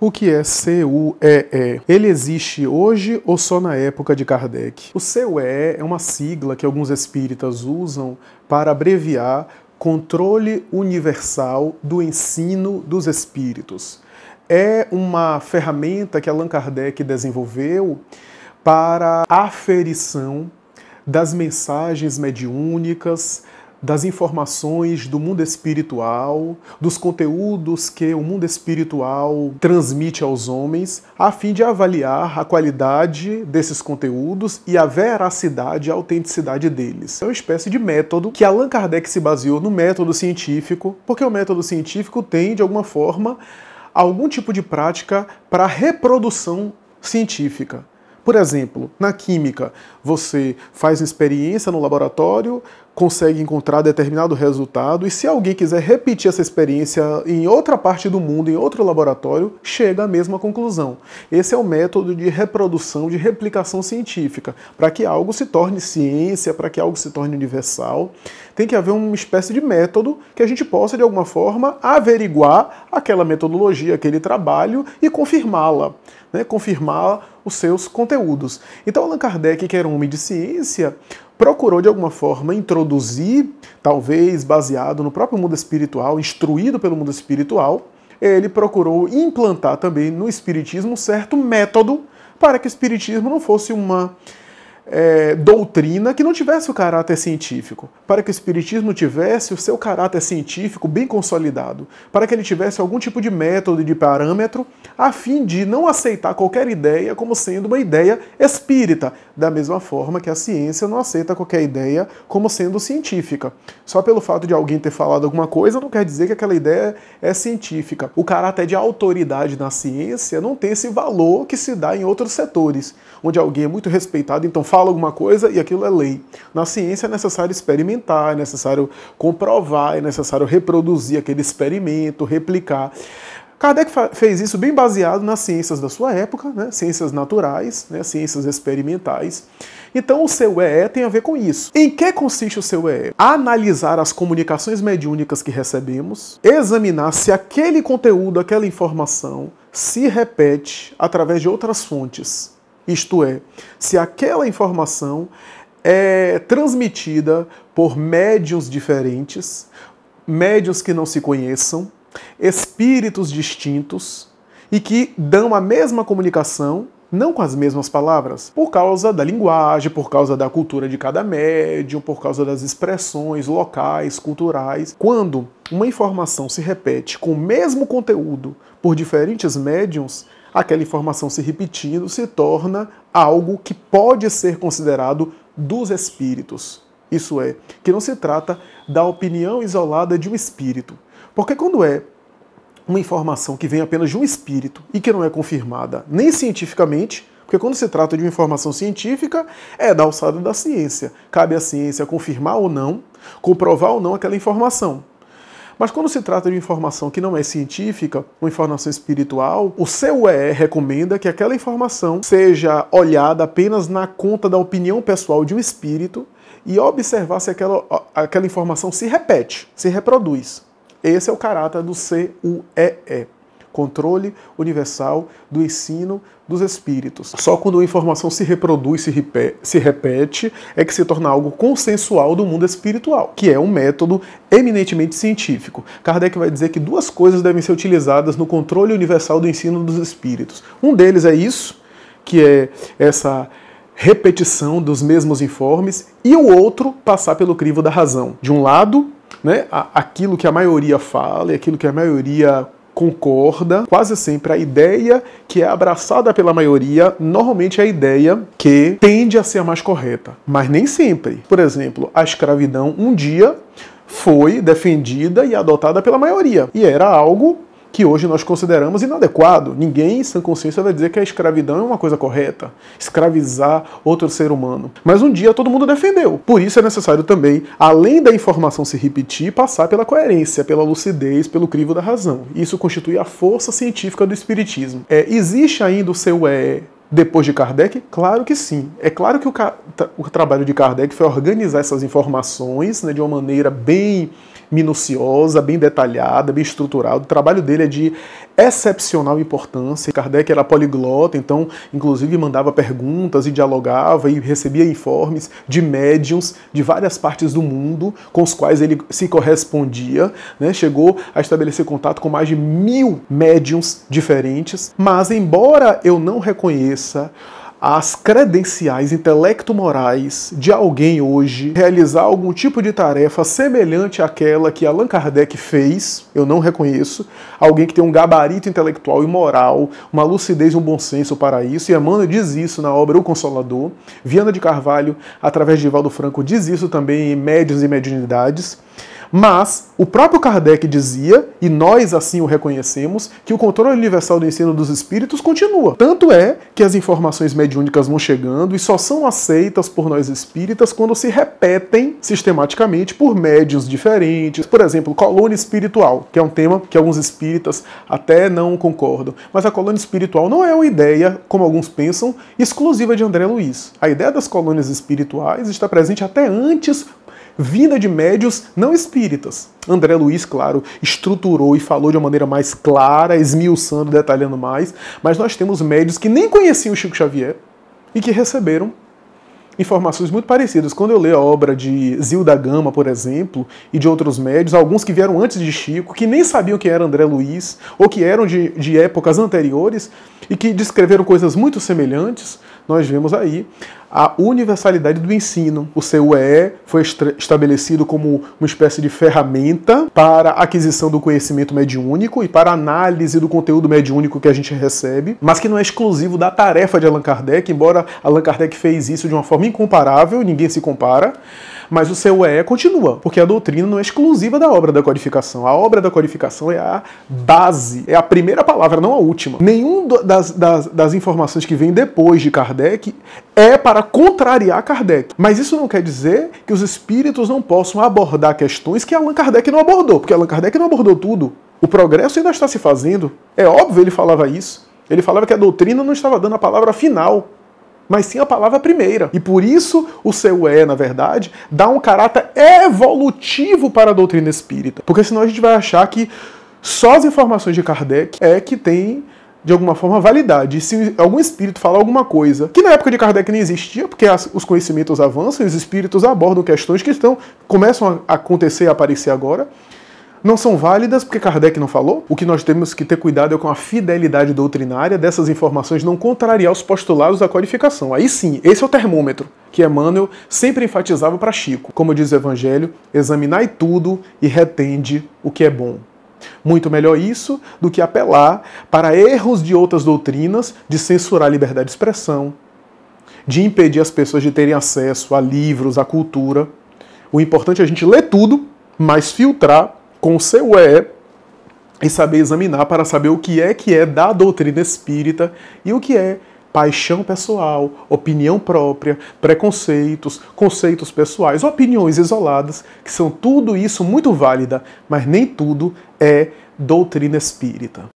O que é CUEE? Ele existe hoje ou só na época de Kardec? O CUEE é uma sigla que alguns espíritas usam para abreviar Controle Universal do Ensino dos Espíritos. É uma ferramenta que Allan Kardec desenvolveu para a aferição das mensagens mediúnicas, das informações do mundo espiritual, dos conteúdos que o mundo espiritual transmite aos homens, a fim de avaliar a qualidade desses conteúdos e a veracidade e a autenticidade deles. É uma espécie de método que Allan Kardec se baseou no método científico, porque o método científico tem, de alguma forma, algum tipo de prática para reprodução científica. Por exemplo, na química, você faz uma experiência no laboratório, consegue encontrar determinado resultado, e se alguém quiser repetir essa experiência em outra parte do mundo, em outro laboratório, chega à mesma conclusão. Esse é o método de reprodução, de replicação científica. Para que algo se torne ciência, para que algo se torne universal, tem que haver uma espécie de método que a gente possa, de alguma forma, averiguar aquela metodologia, aquele trabalho e confirmá-la, né? Confirmar os seus conteúdos. Então, Allan Kardec, que era um homem de ciência, procurou, de alguma forma, introduzir, talvez baseado no próprio mundo espiritual, instruído pelo mundo espiritual, ele procurou implantar também no espiritismo um certo método para que o espiritismo não fosse uma doutrina que não tivesse o caráter científico, para que o espiritismo tivesse o seu caráter científico bem consolidado, para que ele tivesse algum tipo de método, de parâmetro, a fim de não aceitar qualquer ideia como sendo uma ideia espírita, da mesma forma que a ciência não aceita qualquer ideia como sendo científica. Só pelo fato de alguém ter falado alguma coisa não quer dizer que aquela ideia é científica. O caráter de autoridade na ciência não tem esse valor que se dá em outros setores, onde alguém é muito respeitado, então fala alguma coisa e aquilo é lei. Na ciência é necessário experimentar, é necessário comprovar, é necessário reproduzir aquele experimento, replicar. Kardec fez isso bem baseado nas ciências da sua época, né? Ciências naturais, né? Ciências experimentais. Então o CUEE tem a ver com isso. Em que consiste o CUEE? Analisar as comunicações mediúnicas que recebemos, examinar se aquele conteúdo, aquela informação se repete através de outras fontes. Isto é, se aquela informação é transmitida por médiuns diferentes, médiuns que não se conheçam, espíritos distintos e que dão a mesma comunicação, não com as mesmas palavras, por causa da linguagem, por causa da cultura de cada médium, por causa das expressões locais, culturais. Quando uma informação se repete com o mesmo conteúdo por diferentes médiuns, aquela informação se repetindo se torna algo que pode ser considerado dos espíritos. Isso é, que não se trata da opinião isolada de um espírito. Porque quando é uma informação que vem apenas de um espírito e que não é confirmada nem cientificamente, porque quando se trata de uma informação científica, é da alçada da ciência. Cabe à ciência confirmar ou não, comprovar ou não aquela informação. Mas quando se trata de informação que não é científica, uma informação espiritual, o CUEE recomenda que aquela informação seja olhada apenas na conta da opinião pessoal de um espírito e observar se aquela informação se repete, se reproduz. Esse é o caráter do CUEE, Controle Universal do Ensino dos Espíritos. Só quando a informação se reproduz, se repete, é que se torna algo consensual do mundo espiritual, que é um método eminentemente científico. Kardec vai dizer que duas coisas devem ser utilizadas no controle universal do ensino dos espíritos. Um deles é isso, que é essa repetição dos mesmos informes, e o outro, passar pelo crivo da razão. De um lado, né, aquilo que a maioria fala e aquilo que a maioria concorda, quase sempre a ideia que é abraçada pela maioria, normalmente é a ideia que tende a ser a mais correta, mas nem sempre. Por exemplo, a escravidão um dia foi defendida e adotada pela maioria, e era algo que hoje nós consideramos inadequado. Ninguém, sem consciência, vai dizer que a escravidão é uma coisa correta, escravizar outro ser humano. Mas um dia todo mundo defendeu. Por isso é necessário também, além da informação se repetir, passar pela coerência, pela lucidez, pelo crivo da razão. Isso constitui a força científica do espiritismo. Existe ainda o CUEE depois de Kardec? Claro que sim. É claro que o trabalho de Kardec foi organizar essas informações, né, de uma maneira bem minuciosa, bem detalhada, bem estruturada. O trabalho dele é de excepcional importância. Kardec era poliglota, então, inclusive, mandava perguntas e dialogava e recebia informes de médiuns de várias partes do mundo com os quais ele se correspondia, né? Chegou a estabelecer contato com mais de 1000 médiuns diferentes. Mas, embora eu não reconheça as credenciais intelecto-morais de alguém hoje realizar algum tipo de tarefa semelhante àquela que Allan Kardec fez, eu não reconheço, alguém que tem um gabarito intelectual e moral, uma lucidez e um bom senso para isso, e Emmanuel diz isso na obra O Consolador, Viana de Carvalho, através de Divaldo Franco, diz isso também em Médiuns e Mediunidades. Mas o próprio Kardec dizia, e nós assim o reconhecemos, que o controle universal do ensino dos espíritos continua. Tanto é que as informações mediúnicas vão chegando e só são aceitas por nós espíritas quando se repetem sistematicamente por médiuns diferentes. Por exemplo, colônia espiritual, que é um tema que alguns espíritas até não concordam. Mas a colônia espiritual não é uma ideia, como alguns pensam, exclusiva de André Luiz. A ideia das colônias espirituais está presente até antes, vinda de médiuns não espíritas. André Luiz, claro, estruturou e falou de uma maneira mais clara, esmiuçando, detalhando mais, mas nós temos médiuns que nem conheciam o Chico Xavier e que receberam informações muito parecidas. Quando eu leio a obra de Zilda Gama, por exemplo, e de outros médiuns, alguns que vieram antes de Chico, que nem sabiam quem era André Luiz, ou que eram de épocas anteriores, e que descreveram coisas muito semelhantes, nós vemos aí a universalidade do ensino. O CUE foi estabelecido como uma espécie de ferramenta para a aquisição do conhecimento mediúnico e para a análise do conteúdo mediúnico que a gente recebe, mas que não é exclusivo da tarefa de Allan Kardec, embora Allan Kardec fez isso de uma forma incomparável, ninguém se compara, mas o CUE continua, porque a doutrina não é exclusiva da obra da codificação. A obra da codificação é a base, é a primeira palavra, não a última. Nenhum das informações que vem depois de Kardec é para contrariar Kardec. Mas isso não quer dizer que os espíritos não possam abordar questões que Allan Kardec não abordou, porque Allan Kardec não abordou tudo. O progresso ainda está se fazendo. É óbvio, ele falava isso. Ele falava que a doutrina não estava dando a palavra final, mas sim a palavra primeira. E por isso o CUE, na verdade, dá um caráter evolutivo para a doutrina espírita. Porque senão a gente vai achar que só as informações de Kardec é que tem, de alguma forma, validade. E se algum espírito falar alguma coisa que na época de Kardec nem existia, porque os conhecimentos avançam e os espíritos abordam questões que começam a acontecer e a aparecer agora, não são válidas porque Kardec não falou. O que nós temos que ter cuidado é com a fidelidade doutrinária dessas informações não contrariar os postulados da codificação. Aí sim, esse é o termômetro que Emmanuel sempre enfatizava para Chico. Como diz o Evangelho, examinai tudo e retende o que é bom. Muito melhor isso do que apelar para erros de outras doutrinas, de censurar a liberdade de expressão, de impedir as pessoas de terem acesso a livros, à cultura. O importante é a gente ler tudo, mas filtrar com o CUE e saber examinar para saber o que é da doutrina espírita e o que é paixão pessoal, opinião própria, preconceitos, conceitos pessoais, opiniões isoladas, que são tudo isso muito válida, mas nem tudo é doutrina espírita.